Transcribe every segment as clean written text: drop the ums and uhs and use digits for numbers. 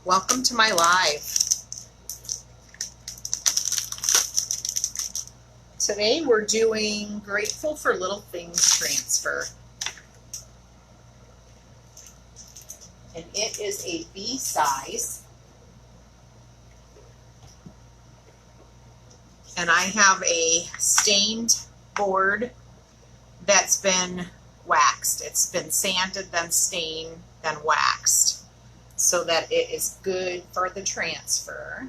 Welcome to my live. Today we're doing Grateful for Little Things transfer. And it is a B size. And I have a stained board that's been waxed. It's been sanded, then stained, then waxed, so that it is good for the transfer.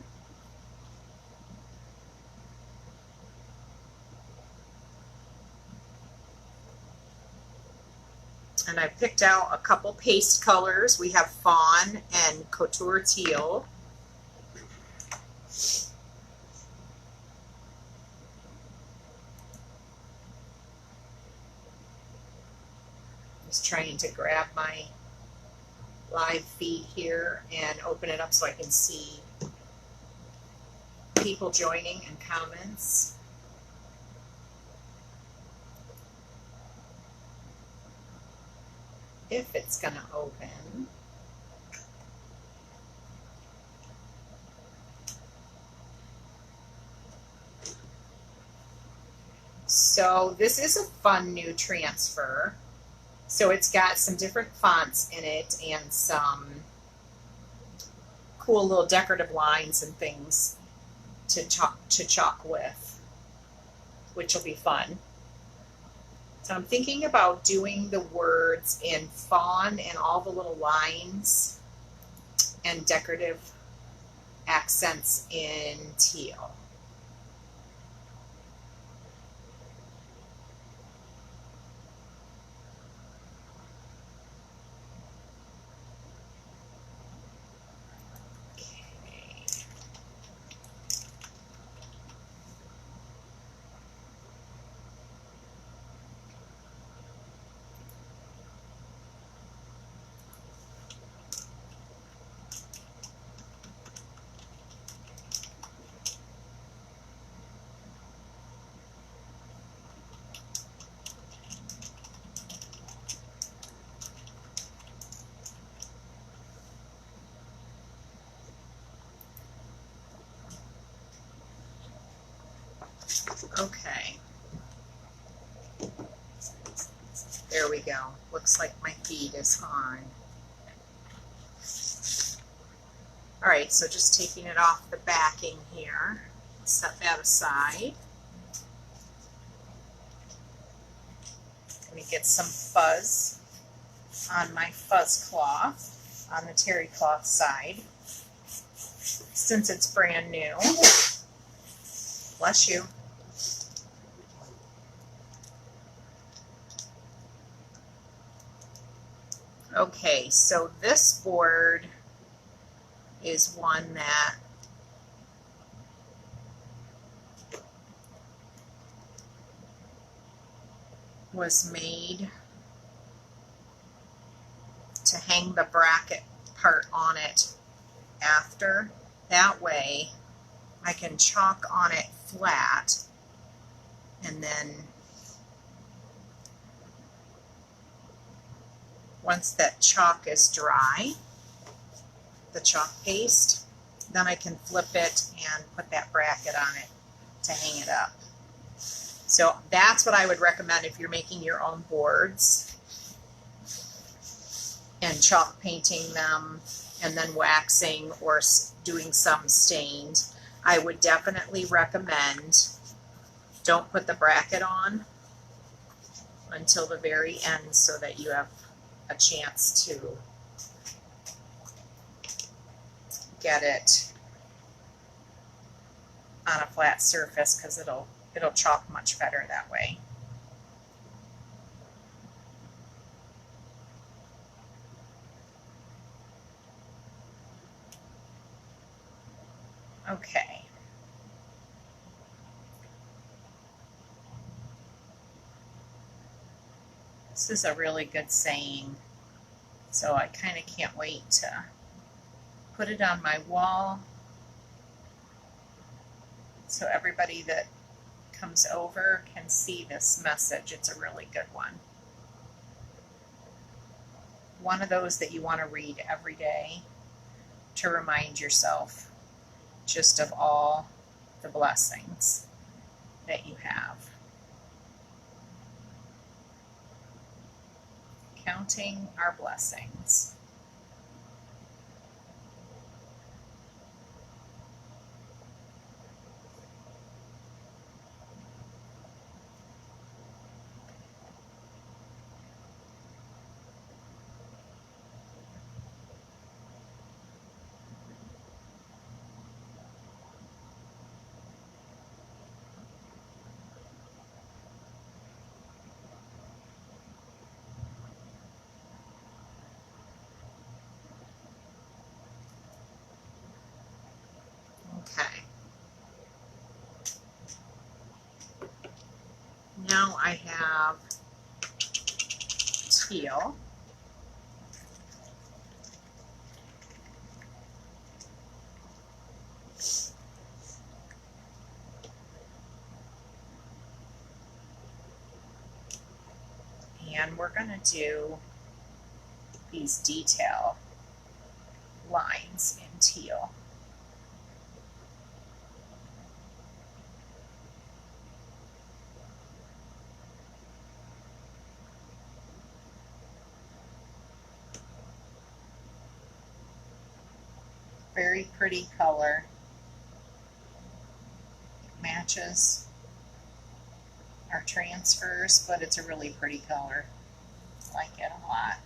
And I picked out a couple paste colors. We have Fawn and Couture Teal. Just trying to grab my live feed here and open it up so I can see people joining and comments. If it's going to open. So this is a fun new transfer. So it's got some different fonts in it and some cool little decorative lines and things to chalk with, which will be fun. So I'm thinking about doing the words in fawn and all the little lines and decorative accents in teal. Okay. There we go. Looks like my feed is on. Alright, so just taking it off the backing here. Set that aside. Let me get some fuzz on my fuzz cloth, on the terry cloth side, since it's brand new. Bless you. Okay, so this board is one that was made to hang the bracket part on it after. That way I can chalk on it flat, and then once that chalk is dry, the chalk paste, then I can flip it and put that bracket on it to hang it up. So that's what I would recommend if you're making your own boards and chalk painting them and then waxing or doing some stained. I would definitely recommend don't put the bracket on until the very end so that you have a chance to get it on a flat surface, because it'll chalk much better that way. Okay. This is a really good saying, so I kind of can't wait to put it on my wall so everybody that comes over can see this message. It's a really good one. One of those that you want to read every day. to remind yourself just of all the blessings that you have. Counting our blessings. Okay. Now I have teal. And we're going to do these detail lines in teal. Very pretty color. It matches our transfers, but it's a really pretty color. I like it a lot.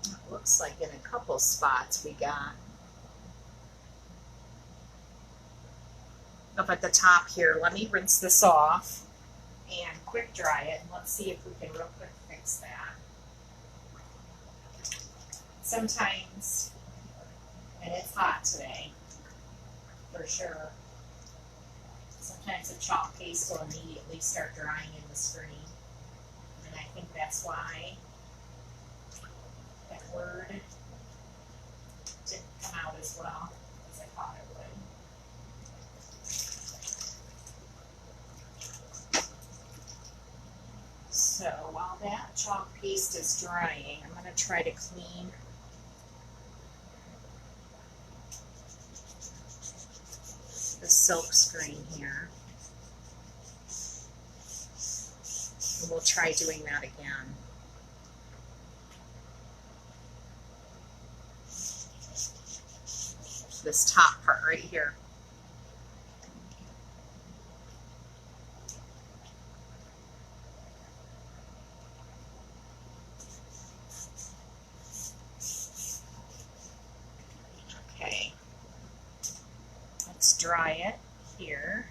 It looks like in a couple spots we got up at the top here. Let me rinse this off and quick dry it, and let's see if we can real quick fix that. Sometimes, and it's hot today, for sure, sometimes the chalk paste will immediately start drying in the screen, and I think that's why that word didn't come out as well as I thought it would. So while that chalk paste is drying, I'm going to try to clean the silk screen here. And we'll try doing that again. This top part right here. Okay, let's dry it here.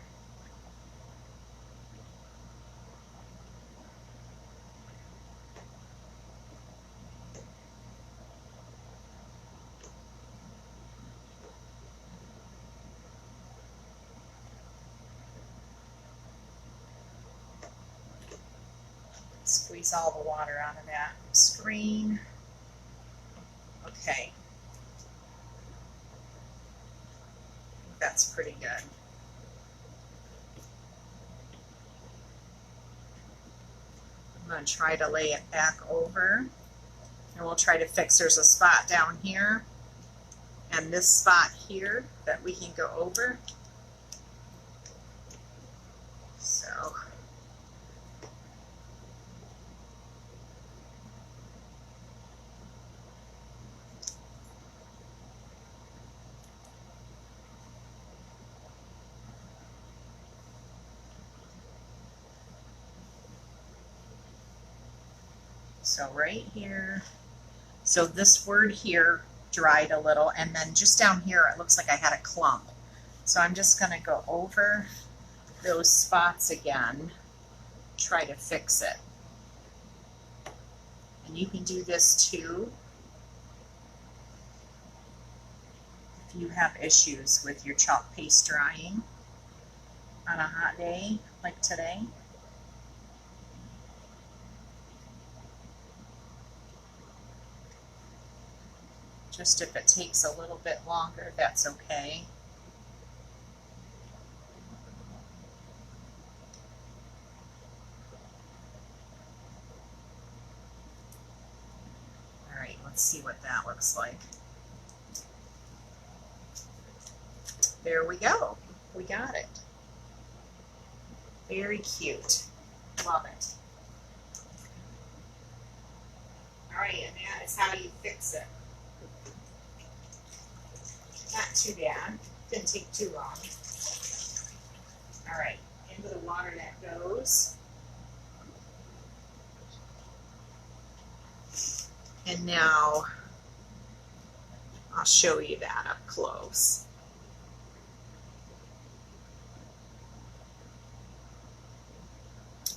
Squeeze all the water out of that screen. Okay. That's pretty good. I'm going to try to lay it back over, and we'll try to fix, there's a spot down here and this spot here that we can go over. So right here, so this word here dried a little, and then just down here it looks like I had a clump. So I'm just going to go over those spots again, try to fix it. And you can do this too if you have issues with your chalk paste drying on a hot day like today. Just if it takes a little bit longer, that's okay. All right, let's see what that looks like. There we go. We got it. Very cute. Love it. All right, and that is how you fix it. Not too bad. Didn't take too long. All right, into the water that goes. And now I'll show you that up close.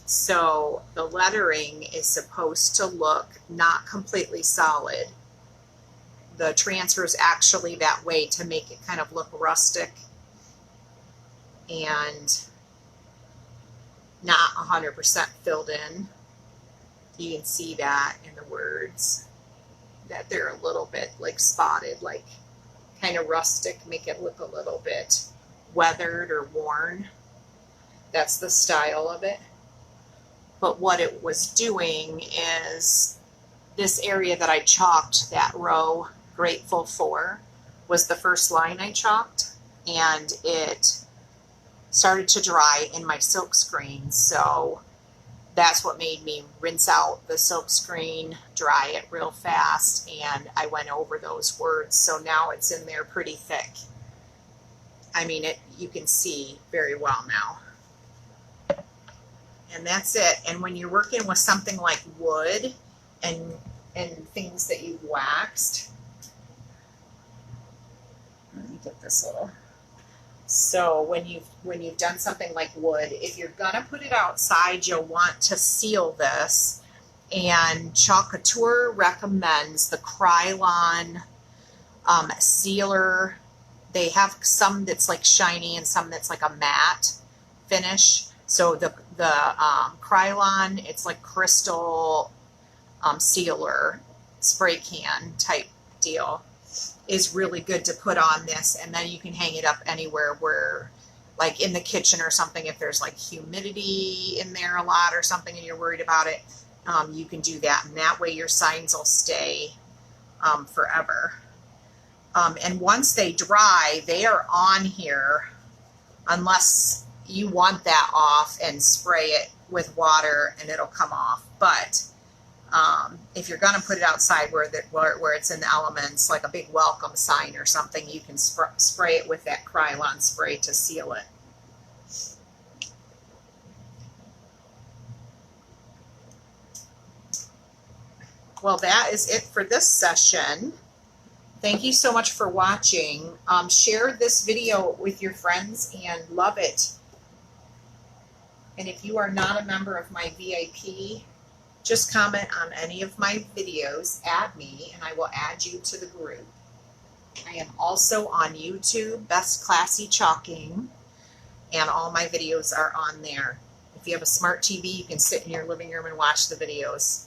So the lettering is supposed to look not completely solid. The transfer is actually that way to make it kind of look rustic and not 100% filled in. You can see that in the words, that they're a little bit like spotted, like kind of rustic, make it look a little bit weathered or worn. That's the style of it. But what it was doing is this area that I chalked, that row, grateful for, was the first line I chalked, and it started to dry in my silk screen. So that's what made me rinse out the silk screen, dry it real fast, and I went over those words. So now it's in there pretty thick. I mean, you can see very well now. And that's it. And when you're working with something like wood and things that you've waxed, let me get this little. So when you've done something like wood, if you're gonna put it outside, you'll want to seal this. And Chalk Couture recommends the Krylon sealer. They have some that's like shiny and some that's like a matte finish. So the Krylon, it's like crystal sealer spray can type deal, is really good to put on this, and then you can hang it up anywhere where, like in the kitchen or something, if there's like humidity in there a lot or something and you're worried about it, you can do that, and that way your signs will stay forever. And once they dry, they are on here unless you want that off and spray it with water and it'll come off. But if you're going to put it outside where it's in the elements, like a big welcome sign or something, you can spray it with that Krylon spray to seal it. Well, that is it for this session. Thank you so much for watching. Share this video with your friends and love it. And if you are not a member of my VIP, just comment on any of my videos, add me, and I will add you to the group. I am also on YouTube, Beth's Classy Chalking, and all my videos are on there. If you have a smart TV, you can sit in your living room and watch the videos.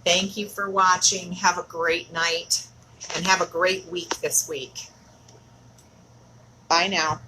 Thank you for watching. Have a great night, and have a great week this week. Bye now.